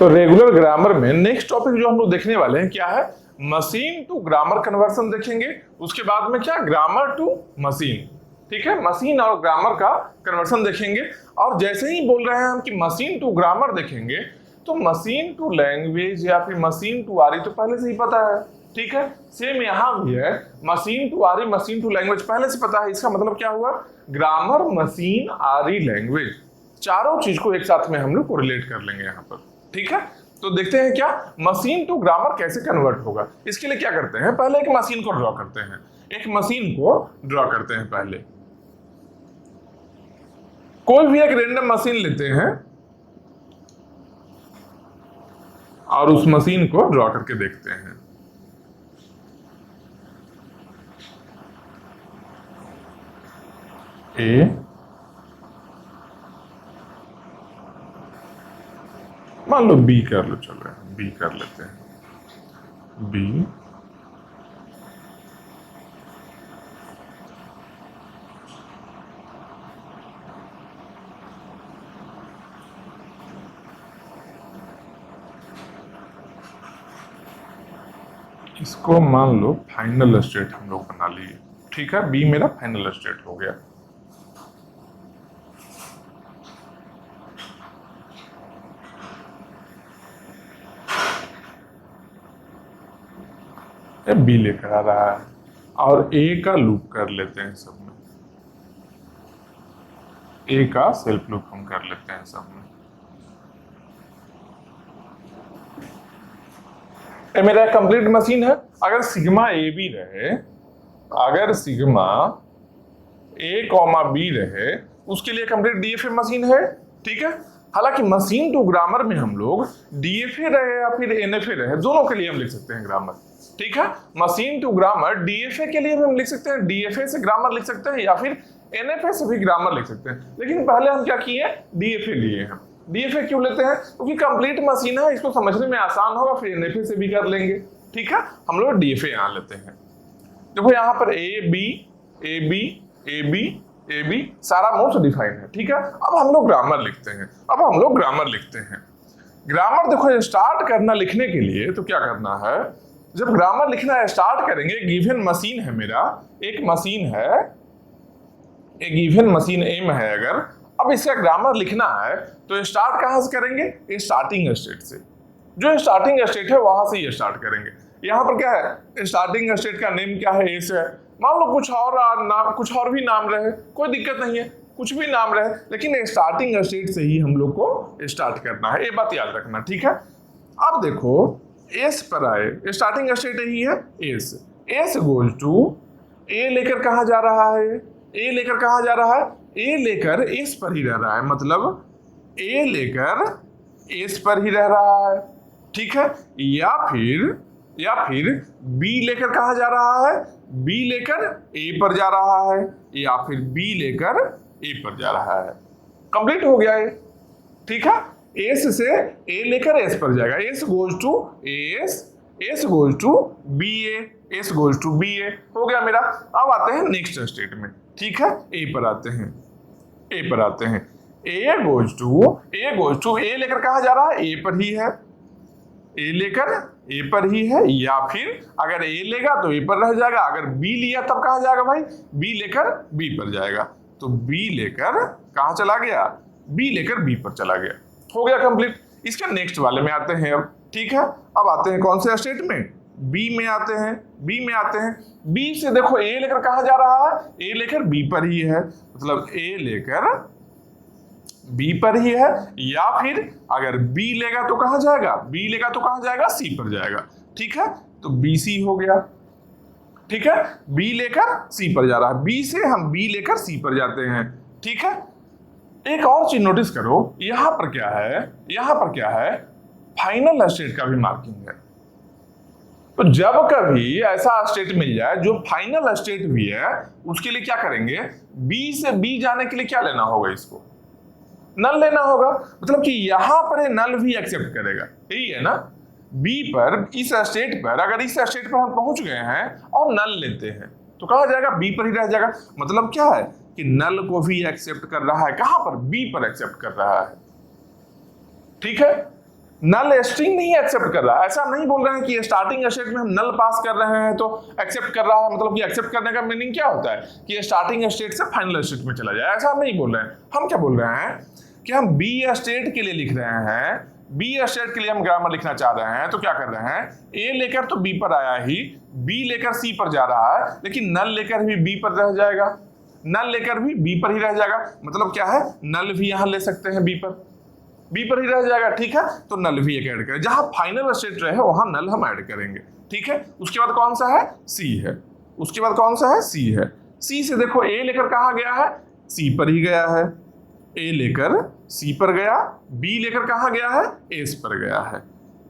तो regular grammar में next topic जो हम लोग देखने वाले हैं क्या है, मशीन टू ग्रामर कन्वर्सन देखेंगे। उसके बाद में क्या, ग्रामर टू मशीन। ठीक है, मशीन और ग्रामर का कन्वर्सन देखेंगे। और जैसे ही बोल रहे हैं हम कि मशीन टू ग्रामर देखेंगे, तो मशीन टू लैंग्वेज या फिर मशीन टू आरी तो पहले से ही पता है। ठीक है, सेम यहां भी है, मशीन टू आरी मशीन टू लैंग्वेज पहले से पता है। इसका मतलब क्या हुआ, ग्रामर मशीन आरी लैंग्वेज चारों चीज को एक साथ में हम लोग को रिलेट कर लेंगे यहां पर। ठीक है, तो देखते हैं क्या मशीन टू ग्रामर कैसे कन्वर्ट होगा। इसके लिए क्या करते हैं, पहले एक मशीन को ड्रॉ करते हैं। एक मशीन को ड्रॉ करते हैं पहले, कोई भी एक रैंडम मशीन लेते हैं और उस मशीन को ड्रॉ करके देखते हैं। ए, मान लो बी कर लो, चलो बी कर लेते हैं। बी, इसको मान लो फाइनल स्टेट हम लोग बना लिए। ठीक है, बी मेरा फाइनल स्टेट हो गया। बी लेकर आ रहा है और ए का लूप कर लेते हैं सब में, ए का सेल्फ लूप हम कर लेते हैं सब में। ये मेरा कंप्लीट मशीन है। अगर सिग्मा ए बी रहे, अगर सिग्मा ए कॉमा बी रहे, उसके लिए कंप्लीट डीएफए मशीन है। ठीक है, हालांकि मशीन टू ग्रामर में हम लोग डीएफए रहे या फिर एनएफए रहे, दोनों के लिए हम लिख सकते हैं ग्रामर। ठीक है, मशीन टू ग्रामर डीएफए के लिए भी हम लिख सकते हैं, डीएफए से ग्रामर लिख सकते हैं, या फिर एनएफए से भी ग्रामर लिख सकते हैं। लेकिन पहले हम क्या किए, डीएफए लिए हैं। डीएफए क्यों लेते हैं, क्योंकि कंप्लीट मशीन है, इसको समझने में आसान होगा, फिर एनएफए से भी कर लेंगे। ठीक है, हम लोग डीएफए यहां लेते हैं। देखो यहां पर A B A B A B A B सारा मोस्ट डिफाइन है। ठीक है, अब हम लोग ग्रामर लिखते हैं। ग्रामर देखो, स्टार्ट करना लिखने के लिए तो क्या करना है, जब ग्रामर लिखना स्टार्ट करेंगे, गिवन मशीन है मेरा, एक मशीन है, एक गिवन मशीन एम है। अगर अब इसका ग्रामर लिखना है तो स्टार्ट कहां से करेंगे, स्टार्टिंग स्टेट से। जो स्टार्टिंग स्टेट है वहां से ये स्टार्ट करेंगे। यहां पर क्या है, स्टार्टिंग स्टेट का नेम क्या है, ए से है। मान लो कुछ और भी नाम रहे, कोई दिक्कत नहीं है, कुछ भी नाम रहे, लेकिन स्टार्टिंग स्टेट से ही हम लोग को स्टार्ट करना है, ये बात याद रखना। ठीक है, अब देखो एस पर आए, स्टार्टिंग स्टेट यही है एस। एस गोज टू ए लेकर कहां जा रहा है, ए लेकर कहां जा रहा है, ए लेकर एस पर ही रह रहा है, मतलब ए लेकर एस पर ही रह रहा है। ठीक है, या फिर बी लेकर कहां जा रहा है, बी लेकर ए पर जा रहा है, या फिर बी लेकर ए पर जा रहा है। कंप्लीट हो गया ये। ठीक है, एस से ए लेकर एस पर जाएगा, S goes to S, S goes to B A, S goes to B A, हो गया मेरा। अब आते हैं नेक्स्ट स्टेट में। ठीक है, ए पर आते हैं, ए गोज टू ए लेकर कहां जा रहा है, ए पर ही है, ए लेकर ए पर ही है, या फिर अगर ए लेगा तो ए पर रह जाएगा, अगर बी लिया तब कहां जाएगा भाई, बी लेकर बी पर जाएगा। तो बी लेकर कहां चला गया, बी लेकर बी पर चला गया। हो गया कंप्लीट। इसके नेक्स्ट वाले में आते हैं अब। ठीक है, अब आते हैं कौन से स्टेट में, बी में आते हैं। बी से देखो ए लेकर कहां जा रहा है, ए लेकर बी पर ही है, मतलब ए लेकर बी पर ही है, या फिर अगर बी लेगा तो कहां जाएगा, सी पर जाएगा। ठीक है, तो बी सी हो गया। ठीक है, बी लेकर सी पर जा रहा है, बी से हम बी लेकर सी पर जाते हैं। ठीक है, एक और चीज नोटिस करो, यहां पर क्या है, फाइनल स्टेट का भी मार्किंग है। तो जब कभी ऐसा स्टेट मिल जाए जो फाइनल स्टेट भी है, उसके लिए क्या करेंगे, बी से बी जाने के लिए क्या लेना होगा, इसको नल लेना होगा। मतलब कि यहां पर नल भी एक्सेप्ट करेगा, यही है ना। बी पर इस स्टेट पर, अगर इस स्टेट पर हम पहुंच गए हैं और नल लेते हैं तो कहां जाएगा, बी पर ही रह जाएगा। मतलब क्या है कि नल को भी एक्सेप्ट कर रहा है, कहां पर, बी पर एक्सेप्ट कर रहा है। ठीक है, नल स्ट्रिंग नहीं एक्सेप्ट कर रहा है। ऐसा हम नहीं बोल रहे हैं कि स्टार्टिंग स्टेट में हम नल पास कर रहे हैं तो एक्सेप्ट कर रहा है, मतलब कि एक्सेप्ट करने का मीनिंग क्या होता है कि स्टार्टिंग स्टेट से फाइनल स्टेट में चला जाए, ऐसा हम नहीं बोल रहे हैं। हम क्या बोल रहे हैं कि हम बी स्टेट के लिए लिख रहे हैं, बी स्टेट के लिए हम ग्रामर लिखना चाह रहे हैं, तो क्या कर रहे हैं, ए लेकर तो बी पर आया ही, बी लेकर सी पर जा रहा है, लेकिन नल लेकर भी बी पर रह जाएगा, नल लेकर भी बी पर ही रह जाएगा। मतलब क्या है, नल भी यहां ले सकते हैं बी पर ही रह जाएगा। ठीक है, तो नल भी एक ऐड करें, जहां फाइनल स्टेट रहे वहां नल हम ऐड करेंगे। ठीक है, उसके बाद कौन सा है, सी है। उसके बाद कौन सा है, सी है। सी से देखो ए लेकर कहां गया है, सी पर ही गया है, ए लेकर सी पर गया, बी लेकर कहां गया है, एस पर गया है,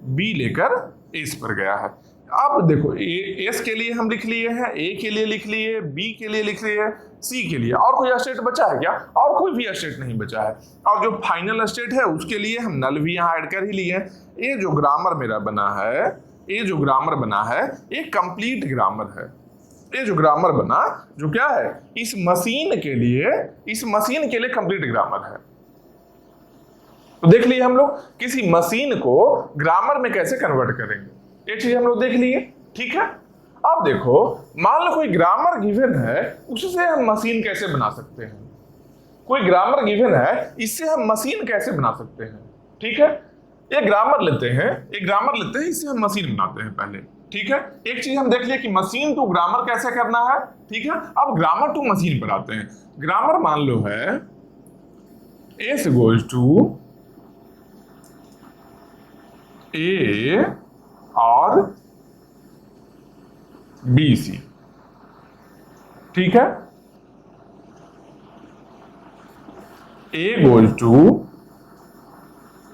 बी लेकर एस पर गया है। अब देखो एस के लिए हम लिख लिए हैं, ए के लिए लिख लिए, बी के लिए लिख लिए, सी के लिए, और कोई स्टेट बचा है क्या, और कोई भी स्टेट नहीं बचा है। और जो फाइनल स्टेट है उसके लिए हम नल भी यहाँ ऐड कर ही लिए। ये जो ग्रामर मेरा बना है, ये जो ग्रामर बना है ये कंप्लीट ग्रामर है। ये जो ग्रामर बना जो क्या है, इस मशीन के लिए कंप्लीट ग्रामर है। तो देख लिए हम लोग किसी मशीन को ग्रामर में कैसे कन्वर्ट करेंगे, ये चीज हम लोग देख लिए। ठीक है, अब देखो मान लो कोई ग्रामर गिवन है, उससे हम मशीन कैसे बना सकते हैं। कोई ग्रामर गिवन है, इससे हम मशीन कैसे बना सकते हैं। ठीक है, एक ग्रामर लेते हैं, इससे हम मशीन बनाते हैं पहले। ठीक है, एक चीज हम देख लिए कि मशीन टू ग्रामर कैसे करना है। ठीक है, अब ग्रामर टू मशीन पर आते हैं। ग्रामर मान लो है एस गोज टू ए और बी सी। ठीक है, A goes to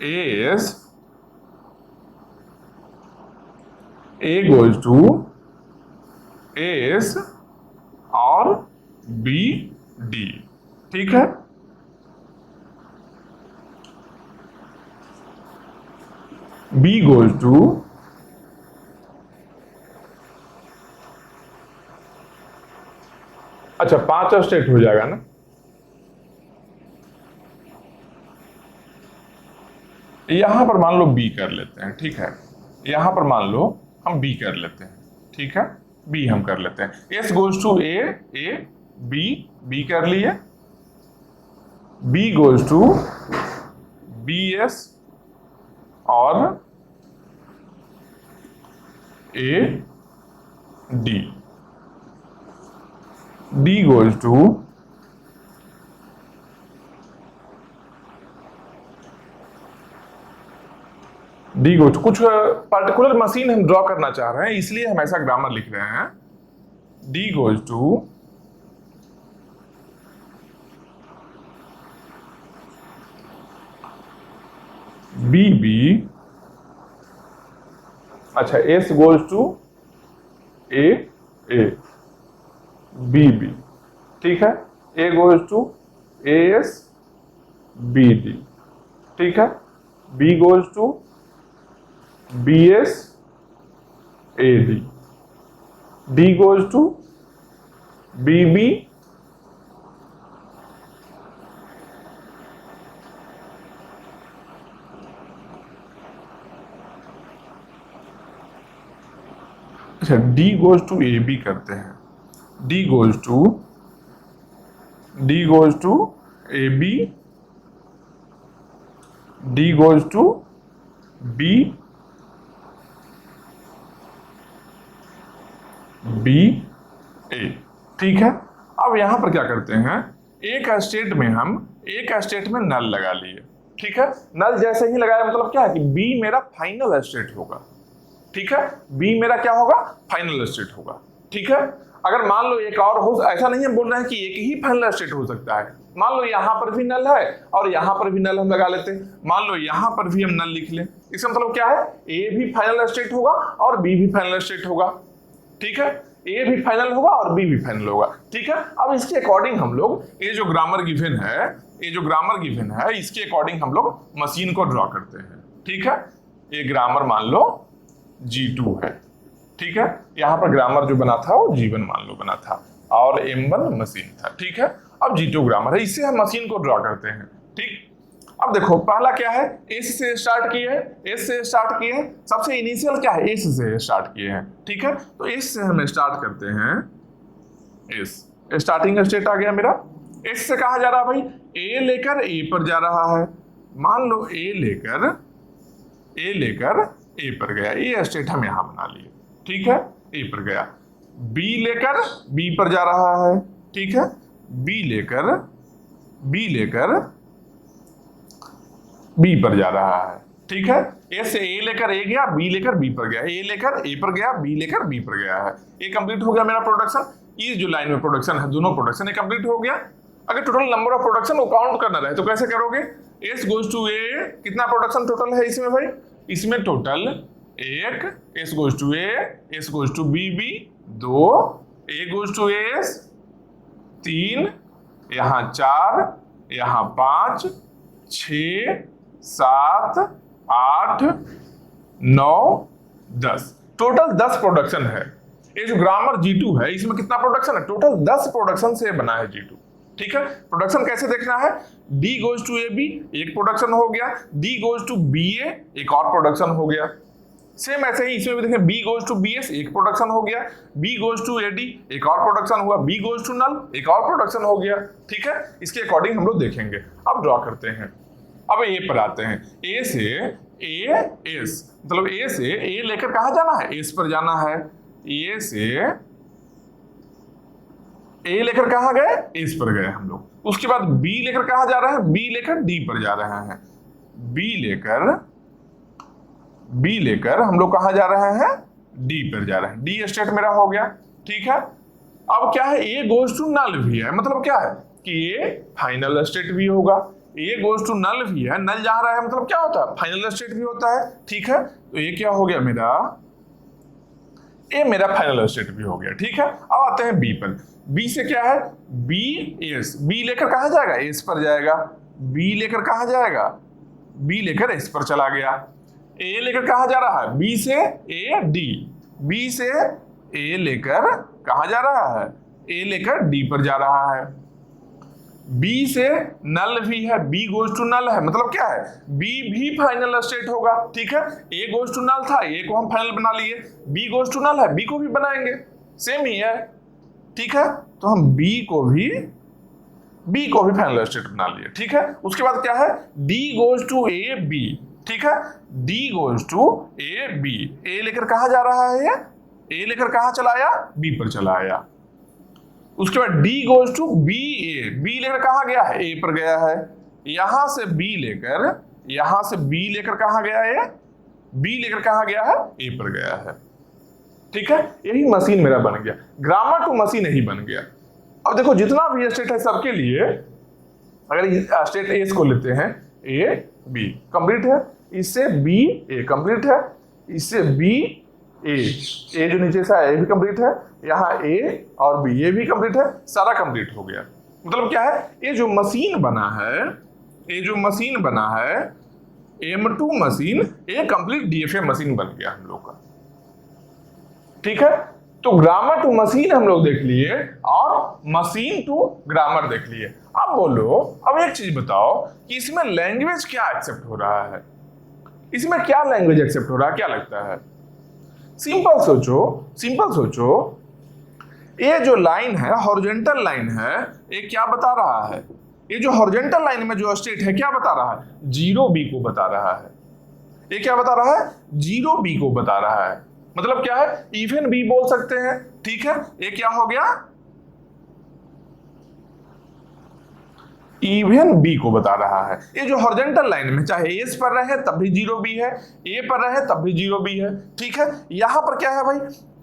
S, A goes to S और बी डी। ठीक है, बी गोज टू अच्छा 5 स्टेट हो जाएगा ना, यहां पर मान लो बी कर लेते हैं। ठीक है, यहां पर मान लो हम बी कर लेते हैं। ठीक है, बी हम कर लेते हैं। S goes to A B कर लिए, B goes to B S और A D, D goes to कुछ पर्टिकुलर मशीन हम ड्रॉ करना चाह रहे हैं, इसलिए हम ऐसा ग्रामर लिख रहे हैं। डी गोज टू बी, अच्छा S goes to A B. ठीक है, A goes to A S B D. ठीक है, B goes to B S A D goes to B अच्छा D goes to A B करते हैं। D goes to A B, D goes to B A. ठीक है, अब यहां पर क्या करते हैं, एक स्टेट में नल लगा लिए। ठीक है, नल जैसे ही लगाया मतलब क्या है कि बी मेरा फाइनल स्टेट होगा। ठीक है, बी मेरा क्या होगा, फाइनल स्टेट होगा। ठीक है, अगर मान लो एक और हो, ऐसा नहीं हम बोल रहे हैं कि एक ही फाइनल स्टेट हो सकता है। मान लो यहां पर भी नल है और यहां पर भी नल हम लगा लेते हैं। मान लो यहां पर भी हम नल लिख लें, इसका मतलब क्या है, ए भी फाइनल स्टेट होगा और बी भी फाइनल स्टेट होगा। ठीक है, ए भी फाइनल होगा और बी भी फाइनल होगा। ठीक है, अब इसके अकॉर्डिंग हम लोग ये जो ग्रामर गिवन है इसके अकॉर्डिंग हम लोग मशीन को ड्रॉ करते हैं। ठीक है, ये ग्रामर मान लो G2 है। ठीक है, यहां पर ग्रामर जो बना था वो G1 मान लो बना था और M1 मशीन था। ठीक है, अब G2 ग्रामर है, इससे हम मशीन को ड्रॉ करते हैं। ठीक, अब देखो पहला क्या है, एस से स्टार्ट किए हैं, एस से स्टार्ट किए हैं, सबसे इनिशियल क्या है, एस से स्टार्ट किए हैं, ठीक है। तो एस से हम स्टार्ट करते हैं, एस स्टार्टिंग स्टेट आ गया मेरा। एस से कहा जा रहा है भाई, ए लेकर ए पर जा रहा है, मान लो ए लेकर ए पर गया, ये स्टेट हम यहां बना लिए, ठीक है, ए पर गया। बी लेकर बी पर जा रहा है, ठीक है, बी लेकर बी पर जा रहा है, ठीक है। ए से ए लेकर ए गया, बी लेकर बी पर गया, ए लेकर ए पर गया, बी लेकर बी पर गया है। ये कंप्लीट हो गया मेरा प्रोडक्शन। ये जो लाइन में प्रोडक्शन है, दोनों प्रोडक्शन ये कंप्लीट हो गया। अगर टोटल नंबर ऑफ प्रोडक्शन को काउंट करना रहे तो कैसे करोगे, एस गोज टू ए, कितना प्रोडक्शन टोटल है इसमें भाई, इसमें टोटल एक, S goes to A, S goes to B, B 2, A goes to S 3, यहां 4, यहां 5, 6, 7, 8, 9, 10, टोटल 10 प्रोडक्शन है। ये जो ग्रामर G2 है इसमें कितना प्रोडक्शन है, टोटल 10 प्रोडक्शन से बना है G2, ठीक है। प्रोडक्शन कैसे देखना है, D गोज टू AB एक प्रोडक्शन हो गया, D गोज टू BA एक और प्रोडक्शन हो गया। सेम ऐसे ही इसमें भी देखें, B गोज टू BS एक प्रोडक्शन हो गया, B गोज टू AD एक और प्रोडक्शन हुआ, B गोज टू नल एक और प्रोडक्शन हो गया, ठीक है। इसके अकॉर्डिंग हम लोग देखेंगे। अब ड्रॉ करते हैं, अब ए पर आते हैं। ए से ए एस, मतलब ए से ए लेकर कहां जाना है, एस पर जाना है। ए से ए लेकर कहां गए, एस पर गए हम लोग। उसके बाद बी लेकर कहां जा रहे हैं, बी लेकर डी पर जा रहे हैं। बी लेकर हम लोग कहां जा रहे हैं, डी पर जा रहे हैं। डी स्टेट मेरा हो गया, ठीक है। अब क्या है, ए गोज टू नल भी है, मतलब क्या है कि ये फाइनल स्टेट भी होगा। ए गोज टू नल भी है, नल जा रहा है मतलब क्या होता है, फाइनल स्टेट भी होता है, ठीक है। तो ये क्या हो गया मेरा, ये मेरा फाइनल स्टेट भी हो गया, ठीक है। अब आते हैं बी पर। बी से क्या है, बी एस, बी लेकर कहां जाएगा, एस पर जाएगा। बी लेकर कहां जाएगा, बी लेकर एस पर चला गया। ए लेकर कहां जा रहा है, बी से ए डी, बी से ए लेकर कहां जा रहा है, ए लेकर डी पर जा रहा है। बी से नल भी है, बी गोज टू नल है, मतलब क्या है, बी भी फाइनल स्टेट होगा, ठीक है। ए गोज टू नल था, ए को हम फाइनल बना लिए, बी गोज टू नल है, बी को भी बनाएंगे, सेम ही है, ठीक है। तो हम बी को भी फाइनल स्टेट बना लिए, ठीक है। उसके बाद क्या है, D goes to A B, ठीक है, D goes to A B. A लेकर कहां जा रहा है, ए लेकर कहां चला आया, बी पर चला आया। उसके बाद D goes to B A, B लेकर कहां गया है, ए पर गया है। यहां से B लेकर कहां गया है, B लेकर कहां गया है, ए पर गया है, ठीक है। यही मशीन मेरा बन गया, ग्रामर टू मशीन यही बन गया। अब देखो जितना भी स्टेट है सबके लिए, अगर स्टेट एस को लेते हैं, ए बी कंप्लीट है, इससे बी ए कंप्लीट है, इससे बी ए जो नीचे से आया भी कंप्लीट है, यहाँ ए और बी ये भी कंप्लीट है, सारा कंप्लीट हो गया। मतलब क्या है, ये जो मशीन बना है M2 मशीन, ये कंप्लीट DFA मशीन बन गया हम लोग का, ठीक है। तो ग्रामर टू मशीन हम लोग देख लिए और मशीन टू ग्रामर देख लिए। अब बोलो, अब एक चीज बताओ कि इसमें लैंग्वेज क्या एक्सेप्ट हो रहा है, इसमें क्या लैंग्वेज एक्सेप्ट हो रहा है, क्या लगता है। सिंपल सोचो, ये जो लाइन है, हॉरिजॉन्टल लाइन है, ये क्या बता रहा है, ये जो हॉरिजॉन्टल लाइन में जो स्टेट है क्या बता रहा है, 0B को बता रहा है। ये क्या बता रहा है, 0B को बता रहा है, मतलब क्या है, इवन B बोल सकते हैं, ठीक है। ये क्या हो गया, इवन B को बता रहा है। ये जो हॉरिजॉन्टल लाइन में चाहे एस पर रहे तब भी 0B है, ए पर रहे तब भी 0B है, ठीक है। यहां पर क्या है भाई,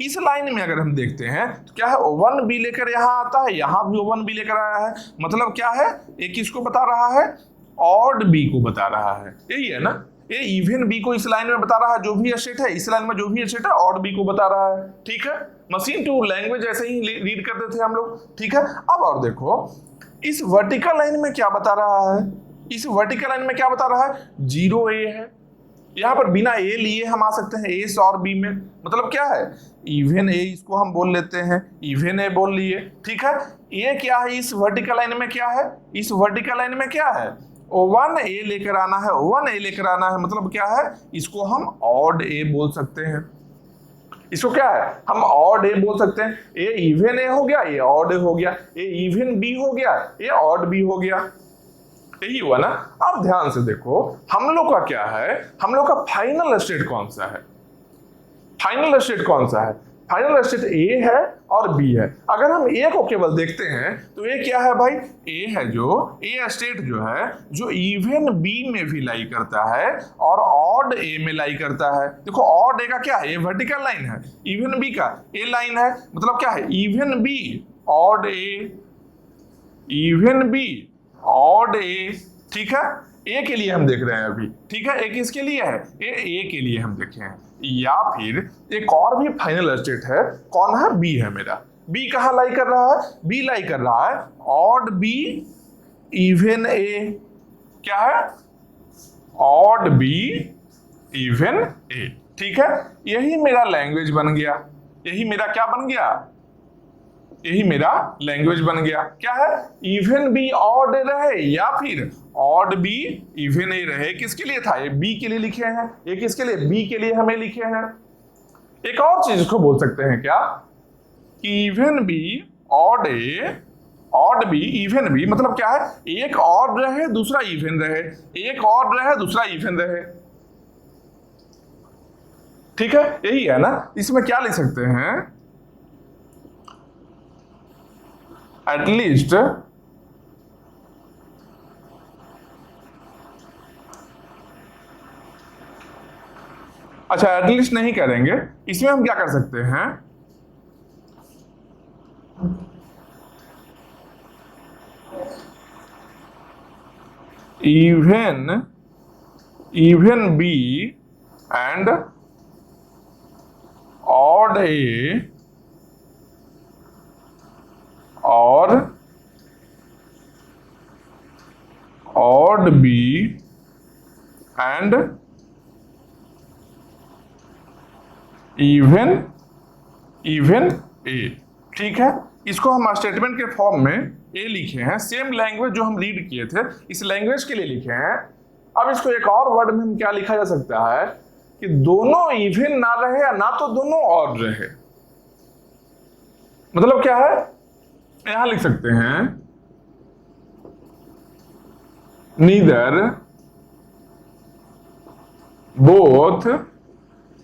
इस लाइन में अगर हम देखते हैं तो क्या है, 1B लेकर यहां आता है, यहां भी 1B लेकर आया है, मतलब क्या है, ये किसको बता रहा है, ऑड B को बता रहा है, यही है ना। ये इवन B को इस लाइन में बता रहा है, जो भी स्टेट है इस लाइन में जो भी स्टेट है ऑड B को बता रहा है, ठीक है। मशीन टू लैंग्वेज ऐसे ही रीड करते थे हम लोग, ठीक है। अब और देखो इस वर्टिकल लाइन में क्या बता रहा है, इस वर्टिकल लाइन में क्या बता रहा है, 0A है। यहां पर बिना ए लिए हम आ सकते हैं एस और बी में, मतलब क्या है, इवन ए इसको हम बोल लेते हैं, इवन ए बोल लिए, ठीक है। ये क्या है, इस वर्टिकल लाइन में क्या है, इस वर्टिकल लाइन में क्या है, वन ए लेकर आना है, वन ए लेकर आना है, मतलब क्या है, इसको हम ऑड ए बोल सकते हैं। इसको क्या है, हम ऑड ए बोल सकते हैं। ए इवन ए हो गया, ये ऑड ए हो गया, ए इवन बी हो गया, ये ऑड बी हो गया, यही हुआ ना। अब ध्यान से देखो, हम लोग का क्या है, हम लोग का फाइनल स्टेट कौन सा है, फाइनल स्टेट कौन सा है, फाइनल स्टेट ए है और बी है। अगर हम ए को केवल देखते हैं तो ए क्या है भाई, ए है जो ए स्टेट जो है, जो इवन बी में भी लाई करता है और ऑड ए में लाई करता है। देखो ऑड ए का क्या है, ये वर्टिकल लाइन है, इवन बी का ए लाइन है, मतलब क्या है, even B odd A, even B odd A, ठीक है। ए के लिए हम देख रहे हैं अभी, ठीक है, ए किसके लिए है, ए के लिए हम देखे हैं। या फिर एक और भी फाइनल स्टेट है, कौन है, बी है मेरा। बी कहाँ लाई कर रहा है, बी लाई कर रहा है ऑड बी इवन ए, क्या है, ऑड बी इवन ए, ठीक है। यही मेरा लैंग्वेज बन गया, यही मेरा क्या बन गया, यही मेरा लैंग्वेज बन गया। क्या है, इवन बी ऑड रहे या फिर ऑड बी इवन ए रहे। किसके लिए था, ये बी के लिए लिखे हैं, ये किसके लिए, बी के लिए हमें लिखे हैं। एक और चीज को बोल सकते हैं क्या, even B odd A, odd be even be, मतलब क्या है, एक ऑड रहे दूसरा इवन रहे, एक ऑड रहे दूसरा इवन रहे, ठीक है, यही है ना। इसमें क्या लिख सकते हैं, एटलीस्ट अच्छा, एटलीस्ट नहीं करेंगे, इसमें हम क्या कर सकते हैं, even B and odd A और odd B and even A, ठीक है। इसको हम स्टेटमेंट के फॉर्म में ए लिखे हैं, सेम लैंग्वेज जो हम रीड किए थे इस लैंग्वेज के लिए लिखे हैं। अब इसको एक और वर्ड में हम क्या लिखा जा सकता है कि दोनों इवन ना रहे या ना तो दोनों ऑड रहे, मतलब क्या है, यहां लिख सकते हैं neither both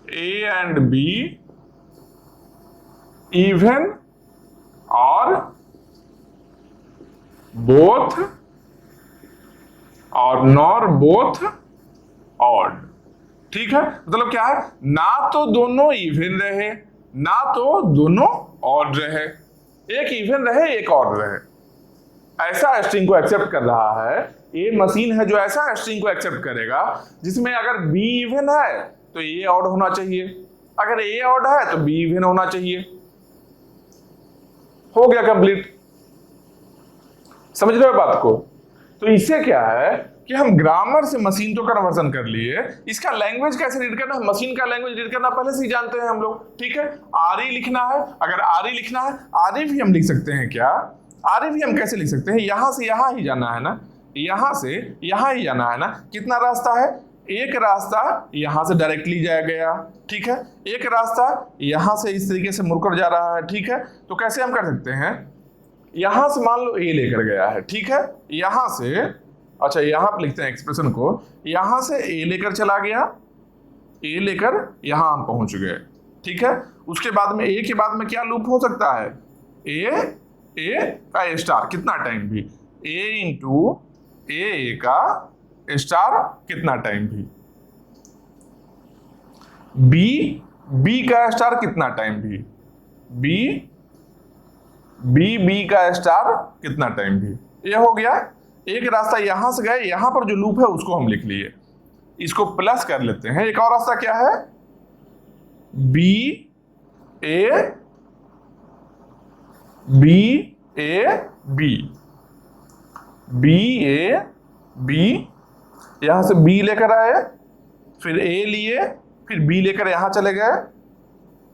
A and be even और बोथ और नॉर बोथ ऑड, ठीक है। मतलब क्या है, ना तो दोनों इवन रहे ना तो दोनों ऑड रहे, एक इवन रहे एक ऑड रहे, ऐसा स्ट्रिंग को एक्सेप्ट कर रहा है। ये मशीन है जो ऐसा स्ट्रिंग को एक्सेप्ट करेगा जिसमें अगर बी इवन है तो ए ऑड होना चाहिए, अगर ए ऑड है तो बी इवन होना चाहिए। हो गया कंप्लीट, समझ रहे हो बात को। तो इससे क्या है कि हम ग्रामर से मशीन तो कन्वर्जन कर लिए, इसका लैंग्वेज कैसे रीड करना है, मशीन का लैंग्वेज रीड करना पहले से ही जानते हैं हम लोग, ठीक है। आर ई लिखना है, अगर आर ई लिखना है, आर ई भी हम लिख सकते हैं। क्या आर ई भी हम कैसे लिख सकते हैं, यहां से यहां ही जाना है ना, यहां से यहां ही जाना है ना। कितना रास्ता है, एक रास्ता यहां से डायरेक्टली जाया गया, ठीक है, एक रास्ता यहां से इस तरीके से मुड़कर जा रहा है, ठीक है। तो कैसे हम कर सकते हैं, यहां से मान लो ए लेकर गया है, ठीक है, यहां से, अच्छा यहां पर लिखते हैं एक्सप्रेशन को, यहां से ए लेकर चला गया, ए लेकर यहां हम पहुंच गए, ठीक है। उसके बाद में ए के बाद में क्या लूप हो सकता है, ए का ए स्टार कितना टाइम भी, ए इंटू ए का स्टार कितना टाइम भी, बी का स्टार कितना टाइम भी, बी का स्टार कितना टाइम भी। ये हो गया एक रास्ता, यहां से गए, यहां पर जो लूप है उसको हम लिख लिए, इसको प्लस कर लेते हैं। एक और रास्ता क्या है, बी ए बी, यहां से बी लेकर आए, फिर ए लिए, फिर बी लेकर यहां चले गए।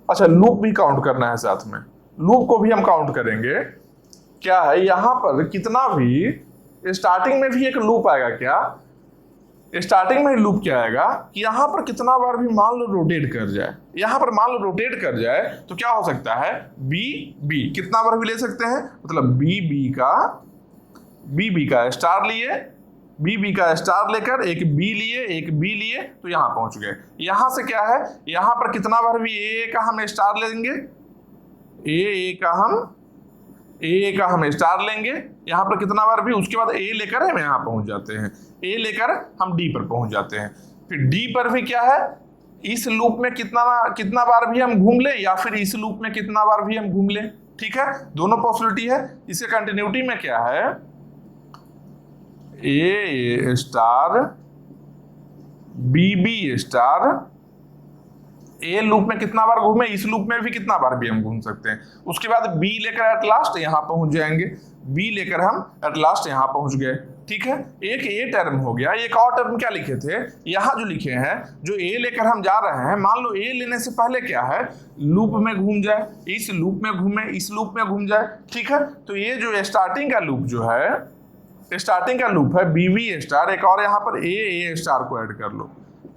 अच्छा लूप भी काउंट करना है साथ में, लूप को भी हम काउंट करेंगे। क्या है, यहां पर कितना भी स्टार्टिंग में भी एक लूप आएगा। क्या स्टार्टिंग में लूप क्या आएगा कि यहां पर कितना बार भी मान लो रोटेट कर जाए, यहां पर मान लो रोटेट कर जाए तो क्या हो सकता है, बी बी कितना बार भी ले सकते हैं, मतलब बी बी का स्टार लिए, बी का स्टार लेकर एक बी लिए तो यहां पहुंच गए। यहां से क्या है, यहां पर कितना बार भी ए का हम स्टार लेंगे, ए का हम स्टार लेंगे, यहां पर कितना बार भी, उसके बाद ए लेकर हम यहां पहुंच जाते हैं, ए लेकर हम डी पर पहुंच जाते हैं। फिर डी पर भी क्या है, इस लूप में कितना बार भी हम घूम ले या फिर इस लूप में कितना बार भी हम घूम ले। ठीक है, दोनों पॉसिबिलिटी है। इसके कंटिन्यूटी में क्या है, A star B star, A loop में कितना बार घूमे, इस लूप में भी कितना बार भी हम घूम सकते हैं। उसके बाद बी लेकर एट लास्ट यहां पहुंच जाएंगे, बी लेकर हम एट लास्ट यहां पहुंच गए। ठीक है, एक ए टर्म हो गया। एक और टर्म क्या लिखे थे, यहां जो लिखे हैं, जो ए लेकर हम जा रहे हैं, मान लो ए लेने से पहले क्या है, लूप में घूम जाए, इस लूप में घूमे, इस लूप में घूम जाए। ठीक है, तो ये जो स्टार्टिंग का लूप जो है, स्टार्टिंग का लूप है बी स्टार, एक और यहां पर ए स्टार को ऐड कर लो,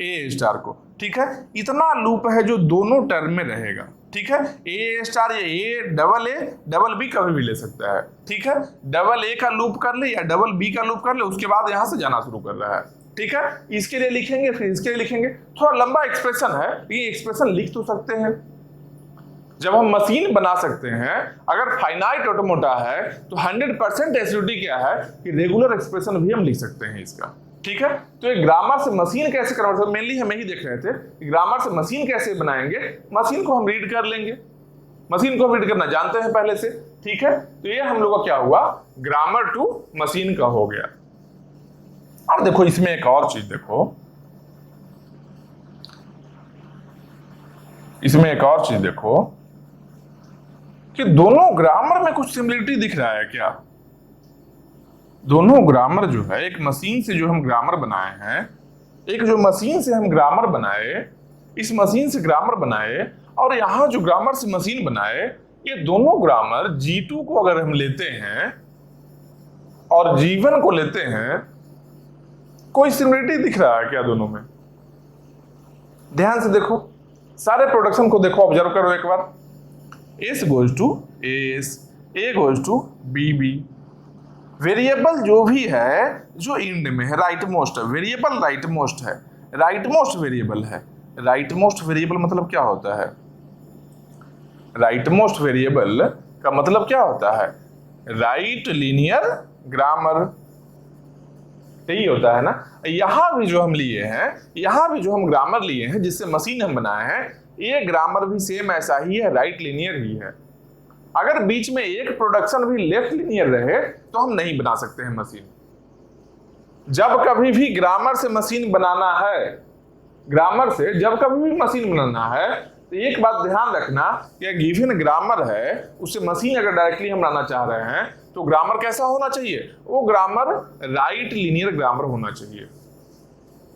ए स्टार को। ठीक है, इतना लूप है जो दोनों टर्म में रहेगा। ठीक है, ए स्टार या ए डबल बी कभी भी ले सकता है। ठीक है, डबल ए का लूप कर ले या डबल बी का लूप कर ले, उसके बाद यहां से जाना शुरू कर रहा है। ठीक है, इसके लिए लिखेंगे, फिर इसके लिए लिखेंगे। थोड़ा लंबा एक्सप्रेशन है, ये एक्सप्रेशन लिख तो सकते हैं। जब हम मशीन बना सकते हैं, अगर फाइनाइट ऑटोमोटा है तो 100% एसयूटी क्या है कि रेगुलर एक्सप्रेशन भी हम लिख सकते हैं इसका। ठीक है, तो ये ग्रामर से मशीन कैसे कन्वर्ट, मेनली हम यही देख रहे थे कि ग्रामर से मशीन कैसे बनाएंगे। मशीन को हम रीड कर लेंगे, मशीन को रीड करना जानते हैं पहले से। ठीक है, तो ये हम लोग का क्या हुआ, ग्रामर टू मशीन का हो गया। और देखो इसमें एक और चीज देखो, इसमें एक और चीज देखो कि दोनों ग्रामर में कुछ सिमिलरिटी दिख रहा है क्या। दोनों ग्रामर जो है, एक मशीन से जो हम ग्रामर बनाए हैं, एक जो मशीन से हम ग्रामर बनाए, इस मशीन से ग्रामर बनाए और यहां जो ग्रामर से मशीन बनाए, ये दोनों ग्रामर G2 को अगर हम लेते हैं और G1 को लेते हैं, कोई सिमिलरिटी दिख रहा है क्या दोनों में। ध्यान से देखो, सारे प्रोडक्शन को देखो, ऑब्जर्व करो एक बार। S goes to AS, A goes to BB। Variable जो भी है जो इंड में है, राइट मोस्ट है, वेरिएबल राइट मोस्ट है, राइट मोस्ट वेरिएबल है। राइट मोस्ट वेरिएबल मतलब क्या होता है, राइट मोस्ट वेरिएबल का मतलब क्या होता है, राइट लीनियर ग्रामर, यही होता है ना। यहां भी जो हम लिए हैं, यहां भी जो हम ग्रामर लिए हैं जिससे मशीन हम बनाए हैं, ये ग्रामर भी सेम ऐसा ही है, राइट लीनियर ही है। अगर बीच में एक प्रोडक्शन भी लेफ्ट लीनियर रहे तो हम नहीं बना सकते हैं मशीन। जब कभी भी ग्रामर से मशीन बनाना है, ग्रामर से जब कभी भी मशीन बनाना है, तो एक बात ध्यान रखना कि गिवन ग्रामर है, उससे मशीन अगर डायरेक्टली हम बनाना चाह रहे हैं तो ग्रामर कैसा होना चाहिए, वो ग्रामर राइट लीनियर ग्रामर होना चाहिए।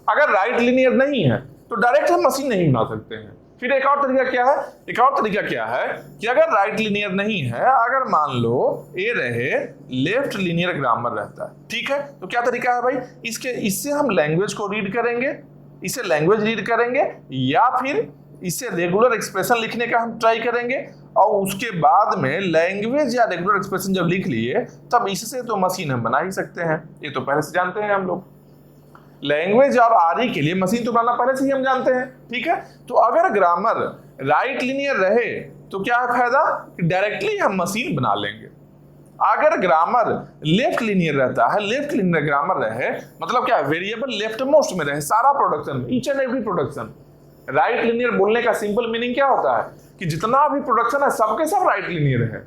अगर राइट लीनियर नहीं है तो डायरेक्ट हम मशीन नहीं बना सकते हैं। फिर एक और तरीका क्या है, एक और तरीका क्या है कि अगर राइट लीनियर नहीं है, अगर मान लो ए रहे लेफ्ट लीनियर ग्रामर रहता है, ठीक है, तो क्या तरीका है भाई, इससे हम लैंग्वेज को रीड करेंगे, इसे लैंग्वेज रीड करेंगे या फिर इससे रेगुलर एक्सप्रेशन लिखने का हम ट्राई करेंगे, और उसके बाद में लैंग्वेज या रेगुलर एक्सप्रेशन जब लिख लिए तब इससे तो मशीन हम बना ही सकते हैं। ये तो पहले से जानते हैं हम लोग। लैंग्वेज और आरई के लिए मशीन तो बनाना पहले से ही हम जानते हैं। ठीक है, तो अगर ग्रामर राइट लीनियर रहे तो क्या है फायदा, डायरेक्टली हम मशीन बना लेंगे। अगर ग्रामर लेफ्ट लीनियर रहता है, लेफ्ट लीनियर ग्रामर रहे मतलब क्या है, वेरिएबल लेफ्ट मोस्ट में रहे सारा production, each and every production. Right linear बोलने का सिंपल मीनिंग क्या होता है कि जितना भी प्रोडक्शन है सबके सब राइट लीनियर है।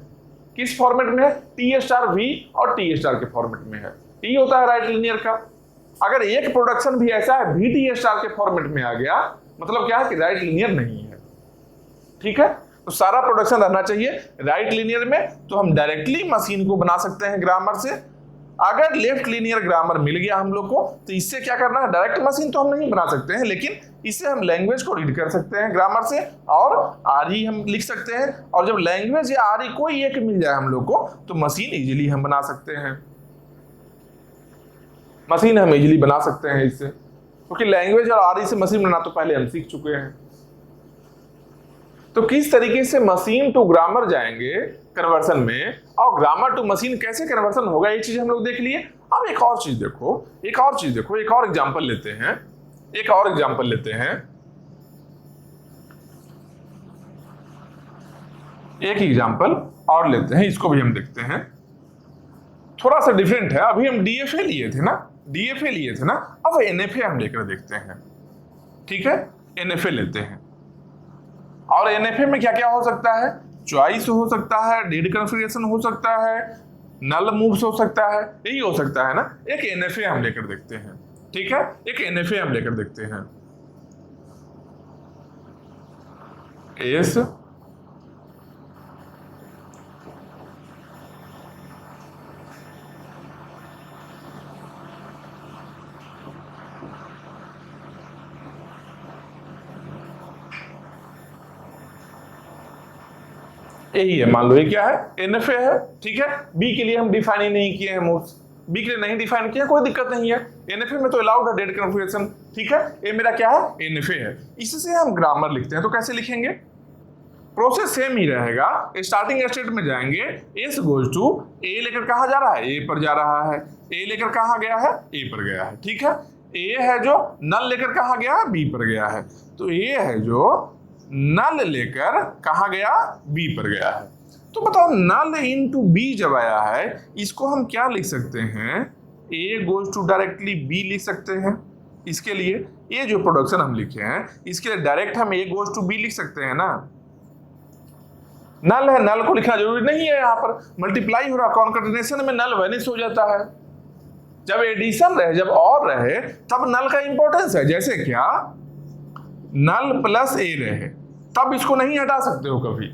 किस फॉर्मेट में है, टी स्टार वी और टी स्टार के फॉर्मेट में है। टी होता है राइट लीनियर का। अगर एक प्रोडक्शन भी ऐसा है वी टी स्टार के फॉर्मेट में आ गया, मतलब क्या है कि राइट लीनियर नहीं है। ठीक है, तो सारा प्रोडक्शन रहना चाहिए राइट लीनियर में, तो हम डायरेक्टली मशीन को बना सकते हैं ग्रामर से। अगर लेफ्ट लीनियर ग्रामर मिल गया हम लोग को, तो इससे क्या करना है, डायरेक्ट मशीन तो हम नहीं बना सकते हैं, लेकिन इससे हम लैंग्वेज को रीड कर सकते हैं ग्रामर से और आरई हम लिख सकते हैं। और जब लैंग्वेज या आरई कोई एक मिल जाए हम लोग को, तो मशीन इजीली हम बना सकते हैं। मशीन हम इजीली बना सकते हैं इससे, क्योंकि लैंग्वेज और आरई से मशीन बनाना तो पहले हम सीख चुके हैं। तो किस तरीके से मशीन टू ग्रामर जाएंगे कन्वर्सन में, और ग्रामर टू मशीन कैसे कन्वर्सन होगा, ये चीज हम लोग देख लिए। अब एक और चीज देखो, एक और एग्जांपल लेते हैं, एक एग्जांपल और लेते हैं, इसको भी हम देखते हैं। थोड़ा सा डिफरेंट है, अभी हम डीएफए लिए थे ना, अब एनएफए हम लेकर देखते हैं। ठीक है, एनएफए लेते हैं, और एनएफए में क्या क्या हो सकता है, चॉइस हो सकता है, डेड कॉन्फ़िगरेशन हो सकता है, नल मूव्स हो सकता है, यही हो सकता है ना। एक एनएफए हम लेकर देखते हैं। ठीक है, एक एनएफए हम लेकर देखते हैं। एस यही है, मान लो ये क्या है, एनएफए है। ठीक है, बी के लिए हम डिफाइन ही नहीं किए हैं मूव्स, बी के लिए नहीं डिफाइन किया, कोई दिक्कत नहीं है। एनएफए में तो अलाउड है डेड कॉन्फ़िगरेशन। ठीक है, ये मेरा क्या है, एनएफए है। इससे हम ग्रामर लिखते हैं, तो कैसे लिखेंगे, प्रोसेस सेम ही रहेगा। स्टार्टिंग स्टेट में जाएंगे, एस गोज टू ए लेकर कहाँ जा रहा है, ए पर जा रहा है, ए लेकर कहाँ गया है, ए पर गया है। ठीक है, ए है जो नल लेकर कहाँ गया है, बी पर गया है, तो ए है जो नल लेकर कहाँ गया, बी पर गया है। तो बताओ, नल इनटू बी जब आया है, इसको हम क्या लिख सकते हैं, A goes to directly B लिख सकते हैं। इसके लिए ये जो प्रोडक्शन हम लिखे हैं, इसके लिए डायरेक्ट हम ए गोज टू बी लिख सकते हैं ना। नल है, नल को लिखना जरूरी नहीं है, यहाँ पर मल्टीप्लाई हो रहा, कॉन्कैटिनेशन में नल वैनिश हो जाता है। जब एडिशन रहे, जब और रहे, तब नल का इंपॉर्टेंस है। जैसे क्या, नल प्लस ए रहे, तब इसको नहीं हटा सकते हो कभी,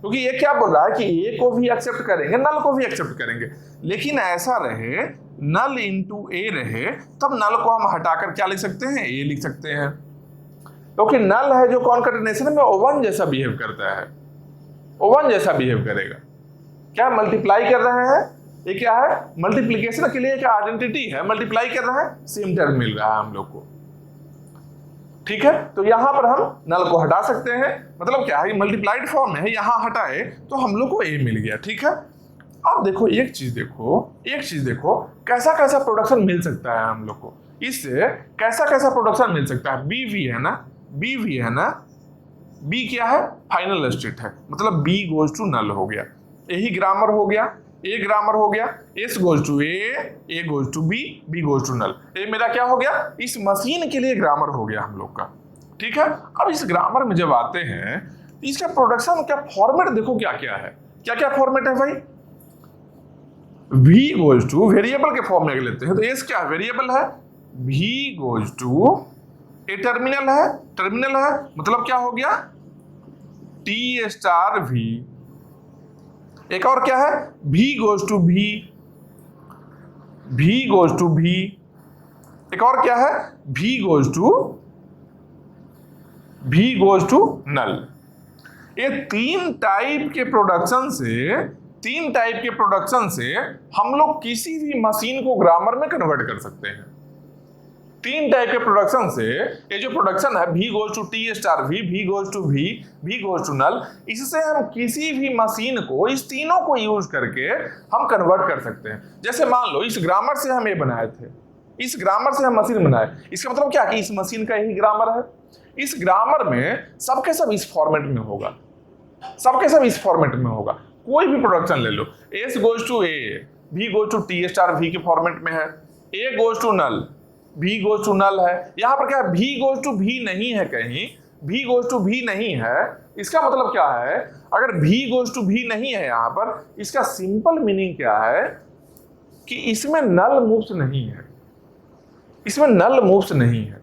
क्योंकि ये क्या बोल रहा है कि ए को भी एक्सेप्ट करेंगे, नल को भी एक्सेप्ट करेंगे। लेकिन ऐसा रहे, नल इंटू ए रहे, तब नल को हम हटाकर क्या लिख सकते हैं, ए लिख सकते हैं, क्योंकि नल है जो कॉन्कैटिनेशन में ओवन जैसा बिहेव करता है, ओवन जैसा बिहेव करेगा। क्या मल्टीप्लाई कर रहे हैं, ये क्या है, मल्टीप्लीकेशन के लिए क्या आइडेंटिटी है, मल्टीप्लाई कर रहे हैं, सेम टर्म मिल रहा है हम लोग को। ठीक है, तो यहां पर हम नल को हटा सकते हैं, मतलब क्या है, मल्टीप्लाइड फॉर्म में है, यहां हटाए तो हम लोग को ए मिल गया। ठीक है, अब देखो एक चीज देखो कैसा कैसा प्रोडक्शन मिल सकता है हम लोग को, इससे कैसा कैसा प्रोडक्शन मिल सकता है। बी भी है ना, बी क्या है, फाइनल स्टेट है, मतलब बी गोज टू नल हो गया, यही ग्रामर हो गया, ए ग्रामर हो गया, S goes to A goes to B goes to null. ये मेरा क्या हो गया, इस मशीन के लिए ग्रामर हो गया हम लोग का। ठीक है, अब इस ग्रामर में जब आते हैं, इसका प्रोडक्शन क्या फॉर्मेट देखो क्या क्या है, क्या क्या फॉर्मेट है भाई। v गोज टू वेरिएबल के फॉर्म में लेते हैं, तो एस क्या वेरिएबल है, v goes to a terminal है, मतलब क्या हो गया, t स्टार v। एक और क्या है, v goes to v goes to v। एक और क्या है, v गोज टू नल। ये तीन टाइप के प्रोडक्शन से हम लोग किसी भी मशीन को ग्रामर में कन्वर्ट कर सकते हैं। तीन टाइप के प्रोडक्शन से, ये जो प्रोडक्शन है v goes to t star v goes to v goes to null, इससे हम किसी भी मशीन को, इस तीनों को यूज करके हम कन्वर्ट कर सकते हैं। जैसे मान लो इस ग्रामर से हम ये बनाए थे, इस ग्रामर से हम मशीन बनाए, इसका मतलब क्या कि इस मशीन का यही ग्रामर है। इस ग्रामर में सबके सब इस फॉर्मेट में होगा, कोई भी प्रोडक्शन ले लो, S goes to A, v goes to t star v के फॉर्मेट में है, a goes to null, v goes to null है। यहां पर क्या है, v गोज टू v नहीं है, कहीं v गोज टू v नहीं है, इसका मतलब क्या है, अगर v गोज टू v नहीं है यहां पर, इसका सिंपल मीनिंग क्या है कि इसमें नल मूव्स नहीं है,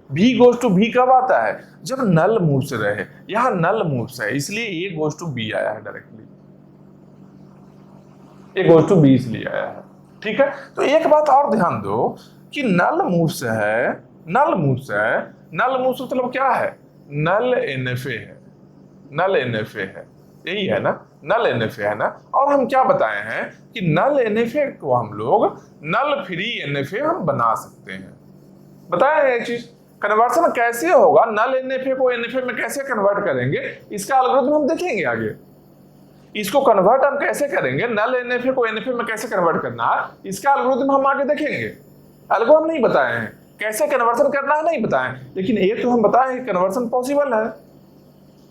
v गोज टू v कब आता है, जब नल मूव्स रहे। यहां नल मूव्स है, इसलिए a गोज टू b आया है directly, a goes to b इसलिए आया है। ठीक है, तो एक बात और ध्यान दो कि नल मूव्स मतलब क्या है, नल एनएफए है, यही है ना, नल NFA है ना। और हम क्या बताए हैं कि नल NFA को हम लोग नल फ्री NFA हम बना सकते हैं, बताया है ये चीज। कन्वर्सन कैसे होगा, नल NFA को NFA में कैसे कन्वर्ट करेंगे, इसका एल्गोरिथम हम देखेंगे आगे। इसको कन्वर्ट हम कैसे करेंगे, नल NFA को NFA में कैसे कन्वर्ट करना है, इसका एल्गोरिथम हम आगे देखेंगे। एल्गो हम नहीं बताए हैं, कैसे कन्वर्सन करना है नहीं बताएं, लेकिन ये तो हम बताए हैं कन्वर्सन पॉसिबल है।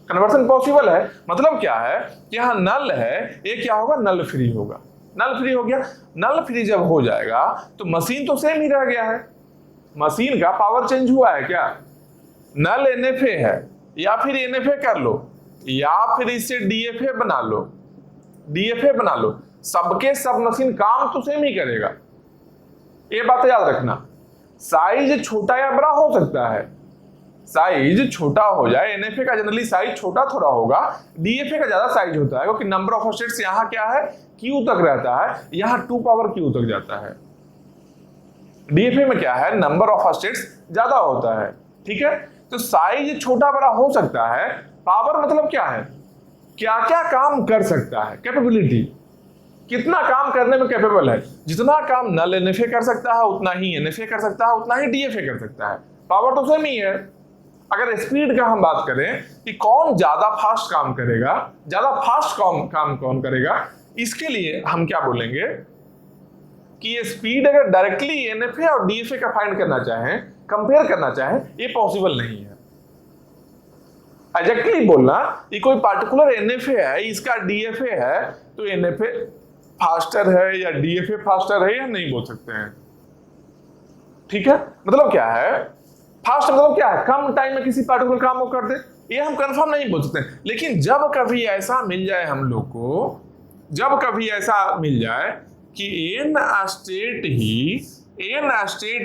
कन्वर्सन पॉसिबल है मतलब क्या है कि यहाँ नल है, ये क्या होगा, नल फ्री होगा। नल फ्री हो गया, नल फ्री जब हो जाएगा तो मशीन तो सेम ही रह गया है, मशीन का पावर चेंज हुआ है क्या, नल NFA है या फिर NFA कर लो या फिर इससे DFA बना लो, DFA बना लो, सबके सब मशीन काम तो सेम ही करेगा। ये बात याद रखना, साइज छोटा या बड़ा हो सकता है, साइज छोटा हो जाए, NFA का जनरली साइज छोटा थोड़ा होगा, DFA का ज्यादा साइज होता है, क्योंकि नंबर ऑफ स्टेट्स यहाँ क्या है, Q तक रहता है, यहाँ 2 पावर Q तक जाता है। DFA में क्या है, नंबर ऑफ स्टेट्स ज्यादा होता है, ठीक है। तो साइज छोटा बड़ा हो सकता है, पावर मतलब क्या है, क्या क्या काम कर सकता है, कैपेबिलिटी, कितना काम करने में कैपेबल है। जितना काम नल NFA कर सकता है उतना ही NFA कर सकता है, उतना ही DFA कर सकता है, पावर तो सेम ही है। अगर स्पीड का हम बात करें कि कौन ज्यादा फास्ट काम करेगा, ज्यादा फास्ट काम कौन करेगा, इसके लिए हम क्या बोलेंगे कि ये स्पीड अगर डायरेक्टली NFA और DFA का फाइंड करना चाहें, कंपेयर करना चाहें, ये पॉसिबल नहीं है। एग्जैक्टली बोलना ये कोई पार्टिकुलर NFA है, इसका DFA है, तो NFA फास्टर है या DFA फास्टर है या नहीं बोल सकते हैं, ठीक है। मतलब क्या है, फास्ट मतलब क्या है, कम टाइम में किसी पार्टिकुलर काम को कर दे, ये हम कंफर्म नहीं बोल सकते। लेकिन जब कभी ऐसा मिल जाए हम लोग को, जब कभी ऐसा मिल जाए कि n स्टेट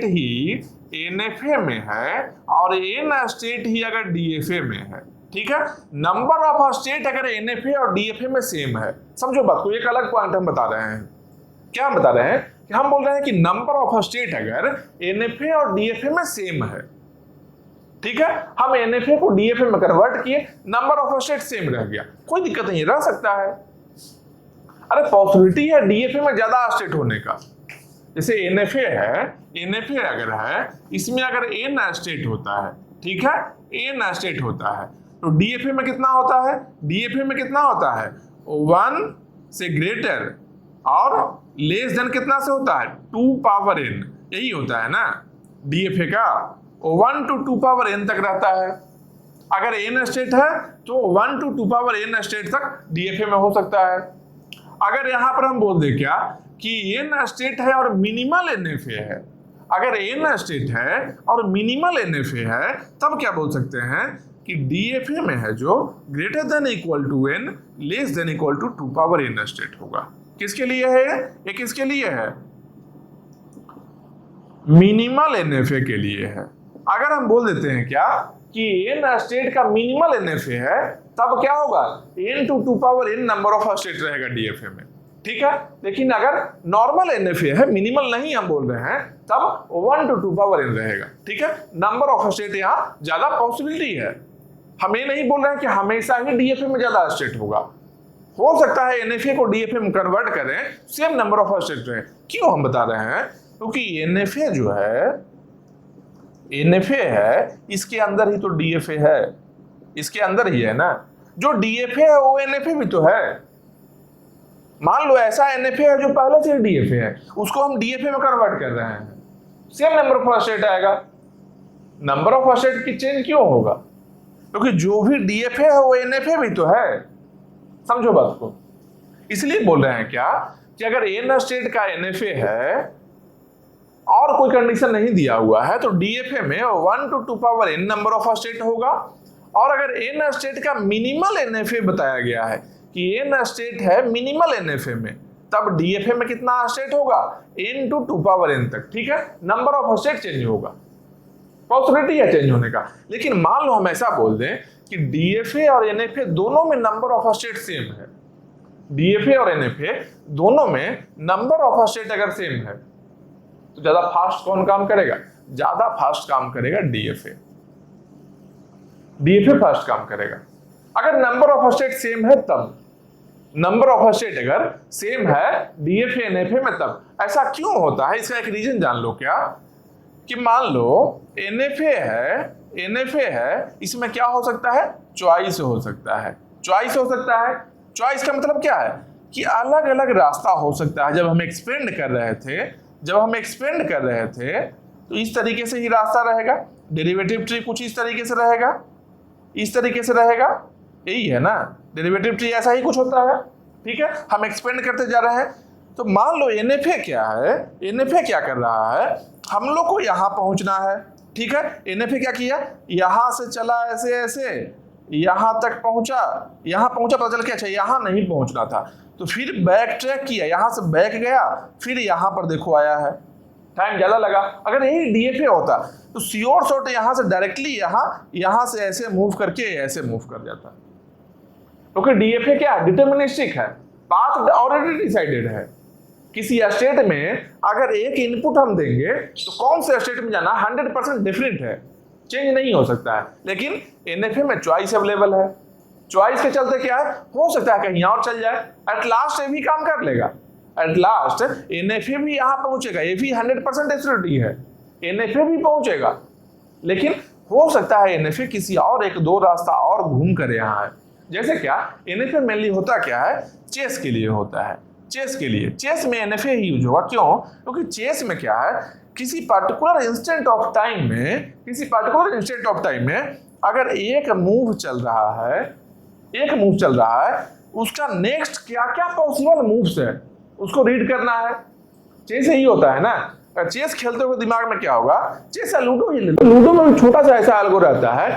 ही NFA में है और n स्टेट ही अगर DFA में है, ठीक है, नंबर ऑफ स्टेट अगर NFA और DFA में सेम है, समझो बात को, एक अलग पॉइंट हम बता रहे हैं। क्या हम बता रहे हैं कि हम बोल रहे हैं कि नंबर ऑफ स्टेट अगर NFA और DFA में सेम है, ठीक है, हम NFA को DFA में कन्वर्ट किए, नंबर ऑफ स्टेट सेम रह गया, कोई दिक्कत नहीं, रह सकता है। अरे पॉसिबिलिटी है DFA में ज्यादा स्टेट होने का, जैसे NFA है, NFA अगर है, इसमें अगर n स्टेट होता है, ठीक है, n स्टेट होता है, तो DFA में कितना होता है, DFA में कितना होता है, 1 से ग्रेटर और लेस देन कितना से होता है, 2 पावर n, यही होता है ना DFA का, 1 to 2 पावर n तक रहता है। अगर n स्टेट है तो 1 to 2 पावर n स्टेट तक DFA में हो सकता है। अगर यहां पर हम बोल दे क्या कि n स्टेट है और मिनिमल NFA है, अगर n स्टेट है और मिनिमल NFA है, तब क्या बोल सकते हैं कि DFA में है जो greater than equal to n less than equal to 2 power n state होगा। किसके लिए है ये किसके लिए है, मिनिमल NFA के लिए है। अगर हम बोल देते हैं क्या कि n स्टेट का मिनिमल NFA है, तब क्या होगा, n to 2 power n number of state रहेगा DFA में, ठीक है। लेकिन अगर नॉर्मल NFA है, मिनिमल नहीं हम बोल रहे हैं, तब 1 to 2 पावर n रहेगा, ठीक है। नंबर ऑफ स्टेट यहाँ ज्यादा पॉसिबिलिटी है, हम ये नहीं बोल रहे हैं कि हमेशा ही DFA में ज्यादा स्टेट होगा, हो सकता है NFA को DFA में कन्वर्ट करें, सेम नंबर ऑफ स्टेट रहे। क्यों हम बता रहे हैं, क्योंकि NFA जो है, NFA है, इसके अंदर ही तो DFA है, इसके अंदर ही है ना, जो DFA है वो NFA भी तो है। मान लो ऐसा NFA है जो पहले से DFA है, उसको हम DFA में कन्वर्ट कर रहे हैं, सेम नंबर ऑफ स्टेट आएगा। नंबर ऑफ स्टेट की चेंज क्यों होगा, क्योंकि जो भी DFA है वो NFA भी तो है, समझो बात को। इसलिए बोल रहे हैं क्या कि अगर n स्टेट का NFA है और कोई कंडीशन नहीं दिया हुआ है, तो DFA में 1 to 2 power n number of state होगा, और अगर n स्टेट का मिनिमल NFA बताया गया है कि n स्टेट है मिनिमल NFA में, तब DFA में कितना स्टेट होगा, n to 2 पावर n तक, ठीक है, नंबर ऑफ स्टेट चेंज होगा, पॉसिबिलिटी है चेंज होने का। लेकिन मान लो हम ऐसा बोल दें कि DFA और NFA दोनों में नंबर ऑफ स्टेट सेम है, DFA और NFA दोनों में नंबर ऑफ स्टेट अगर सेम है, तो ज्यादा फास्ट कौन काम करेगा, ज्यादा फास्ट काम करेगा DFA, DFA फास्ट काम करेगा। अगर नंबर ऑफ स्टेट सेम है तब नंबर ऑफ स्टेट अगर सेम है डीएफए एनएफए में तब। ऐसा क्यों होता है, इसका एक रीजन जान लो क्या, कि मान लो एनएफए है, इसमें क्या हो सकता है, चॉइस हो सकता है, चॉइस हो सकता है। चॉइस का मतलब क्या है कि अलग अलग रास्ता हो सकता है। जब हम एक्सपेंड कर रहे थे तो इस तरीके से ही रास्ता रहेगा, डेरिवेटिव ट्री कुछ इस तरीके से रहेगा, इस तरीके से रहेगा, यही है ना, डेरिवेटिव ट्री ऐसा ही कुछ होता है। ठीक है, हम एक्सपेंड करते जा रहे हैं। तो मान लो एनएफए क्या है, एनएफए क्या कर रहा है, हम लोग को यहां पहुंचना है। ठीक है, एनएफए क्या किया, यहां से चला ऐसे ऐसे यहां तक पहुंचा, पता चल के अच्छा यहां नहीं पहुंचना था, तो फिर बैक ट्रैक किया, यहां से बैक गया, फिर यहां पर देखो आया है, टाइम ज्यादा लगा। अगर यही डीएफए होता तो श्योर शॉट यहां से डायरेक्टली यहां से ऐसे मूव करके ऐसे मूव कर जाता, क्योंकि डीएफए क्या है, डिटर्मिनिस्टिक है, पाथ ऑलरेडी डिसाइडेड है। किसी स्टेट में अगर एक इनपुट हम देंगे तो कौन से स्टेट में जाना 100% डिफरेंट है, चेंज नहीं हो सकता है। लेकिन एनएफए में चॉइस अवेलेबल है, चॉइस के चलते क्या है, हो सकता है कहीं और चल जाए, एट लास्ट ये भी काम कर लेगा, एट लास्ट एनएफए भी यहां पहुंचेगा, ये भी 100% एश्योरिटी है, एनएफए भी पहुंचेगा। लेकिन हो सकता है एनएफए किसी और एक दो रास्ता और घूम कर यहाँ है। जैसे क्या, एनएफए मेनली होता क्या है, चेस के लिए होता है, चेस के लिए, चेस में एनएफए ही यूज होगा। क्यों, क्योंकि चेस में क्या है, किसी पर्टिकुलर इंस्टेंट ऑफ टाइम में अगर एक मूव चल रहा है, उसका नेक्स्ट क्या क्या पॉसिबल मूव्स है उसको रीड करना है। चेस यही होता है ना। चेस खेलते हुए दिमाग में क्या होगा, चेस लूडो ही ले लो, लूडो में भी छोटा सा ऐसा अलगो रहता है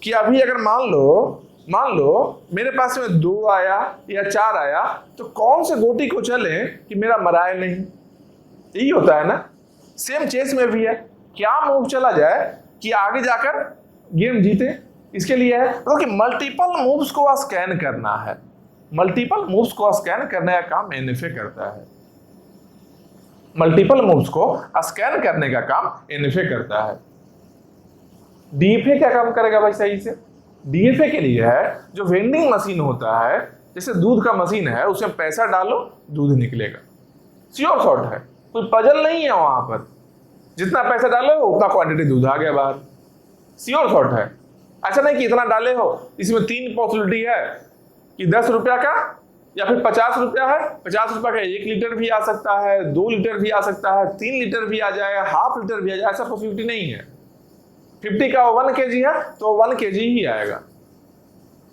कि अभी अगर मान लो मेरे पास में 2 आया या 4 आया, तो कौन से गोटी को चले कि मेरा मराए नहीं, यही होता है ना। सेम चेस में भी है, क्या मूव चला जाए कि आगे जाकर गेम जीते, इसके लिए है मतलब कि मल्टीपल मूव्स को स्कैन करना है, मल्टीपल मूव्स को स्कैन करने का काम एनएफए करता है, मल्टीपल मूव्स को स्कैन करने का काम एनएफए करता है। डीएफए क्या काम करेगा भाई, सही से डीएफए के लिए है जो वेंडिंग मशीन होता है, जैसे दूध का मशीन है, उसमें पैसा डालो दूध निकलेगा, श्योर शॉट है, कोई पजल नहीं है वहां पर, जितना पैसा डाले हो उतना क्वांटिटी दूध आ गया बाहर, श्योर शॉट है। ऐसा नहीं कि इतना डाले हो, इसमें 3 पॉसिबिलिटी है कि 10 रुपया का या फिर 50 रुपया है, 50 रुपया का 1 लीटर भी आ सकता है, 2 लीटर भी आ सकता है, 3 लीटर भी आ जाएगा, हाफ लीटर भी आ जाएगा, ऐसा पॉसिबिलिटी नहीं है। 50 का 1 kg है तो 1 kg ही आएगा,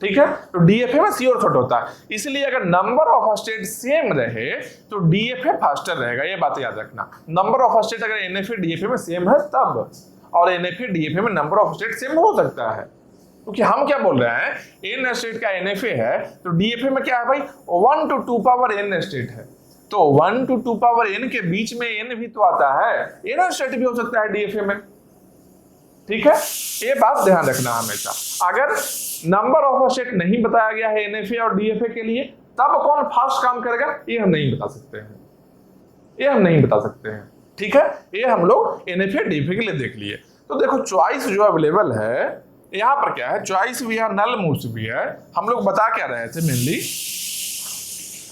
ठीक है। तो डीएफए में श्योर शॉट होता है, इसलिए अगर नंबर ऑफ स्टेट सेम रहे तो डीएफए फास्टर रहेगा, ये बात याद रखना। नंबर ऑफ स्टेट अगर एनएफए डीएफए में सेम है तब, और एनएफए डीएफए में नंबर ऑफ स्टेट सेम हो सकता है, क्योंकि हम क्या बोल रहे हैं, एन स्टेट का एनएफए है तो डीएफए में क्या है भाई, 1 to 2 power n स्टेट है, तो 1 to 2 power n के बीच में n भी तो आता है, एन स्टेट भी हो सकता है डीएफए में, ठीक है। ये बात ध्यान रखना हमेशा। अगर नंबर ऑफ स्टेट नहीं बताया गया है एनएफए और डीएफए के लिए, तब कौन फास्ट काम करेगा ये हम नहीं बता सकते हैं, ठीक है। ये हम लोग एनएफए डीएफए के लिए देख लिए। तो देखो चॉइस जो अवेलेबल है यहाँ पर क्या है, चॉइस भी है, नल मूव्स भी है। हम लोग बता क्या रहे थे, मेनली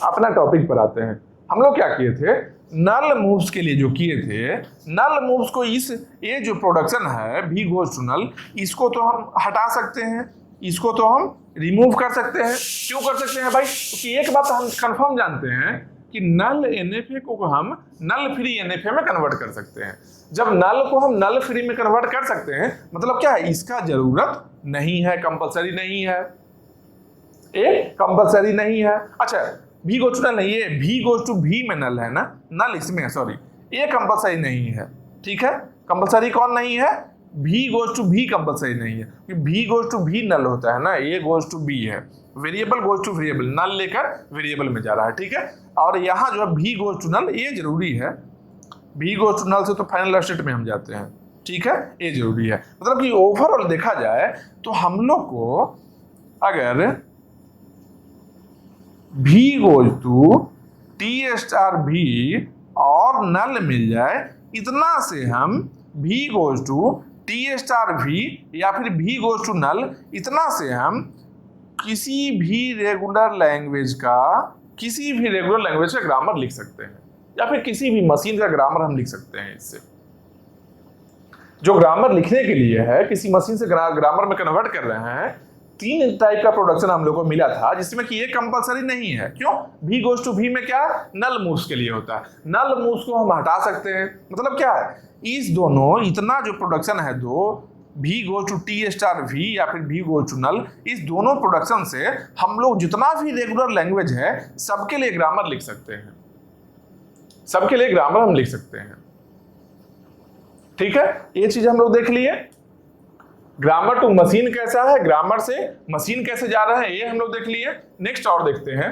अपना टॉपिक पर आते हैं। हम लोग क्या किए थे, नल मूव्स के लिए जो किए थे, नल मूव्स को ये जो प्रोडक्शन है V goes to null, इसको तो हम हटा सकते हैं, इसको तो हम रिमूव कर सकते हैं। क्यों कर सकते हैं भाई, क्योंकि एक बात हम कंफर्म जानते हैं कि नल एनएफए को हम नल फ्री एनएफए में कन्वर्ट कर सकते हैं। जब नल को हम नल फ्री में कन्वर्ट कर सकते हैं, मतलब क्या है, इसका जरूरत नहीं है, कंपलसरी नहीं है, ये कंपलसरी नहीं है। अच्छा V goes to null नहीं, ये V goes to V में नल है ना, नल इसमें, सॉरी ये कंपलसरी नहीं है, ठीक है। कंपलसरी कौन नहीं है, V goes to V compulsory नहीं है, क्योंकि V goes to V नल होता है ना, ये goes to B है, वेरिएबल goes to वेरिएबल, नल लेकर वेरिएबल में जा रहा है, ठीक है। और यहाँ जो है V goes to null, ये जरूरी है, V goes to null से तो फाइनल स्टेट में हम जाते हैं, ठीक है, ये जरूरी है। मतलब कि ओवरऑल देखा जाए तो हम लोग को अगर V goes to T star V और नल मिल जाए, इतना से हम V goes to T star V या फिर V goes to null, इतना से हम किसी भी रेगुलर लैंग्वेज का ग्रामर लिख सकते हैं, या फिर किसी भी मशीन का ग्रामर हम लिख सकते हैं। इससे जो ग्रामर लिखने के लिए है, किसी मशीन से ग्रामर में कन्वर्ट कर रहे हैं, 3 टाइप का प्रोडक्शन हम लोग को मिला था, जिसमें कि ये कंपलसरी नहीं है। क्यों? V गोज टू V में क्या नल मूव्स के लिए होता है, नल मूव्स को हम हटा सकते हैं। मतलब क्या है, इस दोनों इतना जो प्रोडक्शन है दो, V goes to T star V या फिर V गोज टू नल, इस दोनों प्रोडक्शन से हम लोग जितना भी रेगुलर लैंग्वेज है सबके लिए ग्रामर लिख सकते हैं, सबके लिए ग्रामर हम लिख सकते हैं। ठीक है, ये चीज हम लोग देख लिए। ग्रामर टू मशीन कैसा है, ग्रामर से मशीन कैसे जा रहा है, ये हम लोग देख लिए। नेक्स्ट और देखते हैं,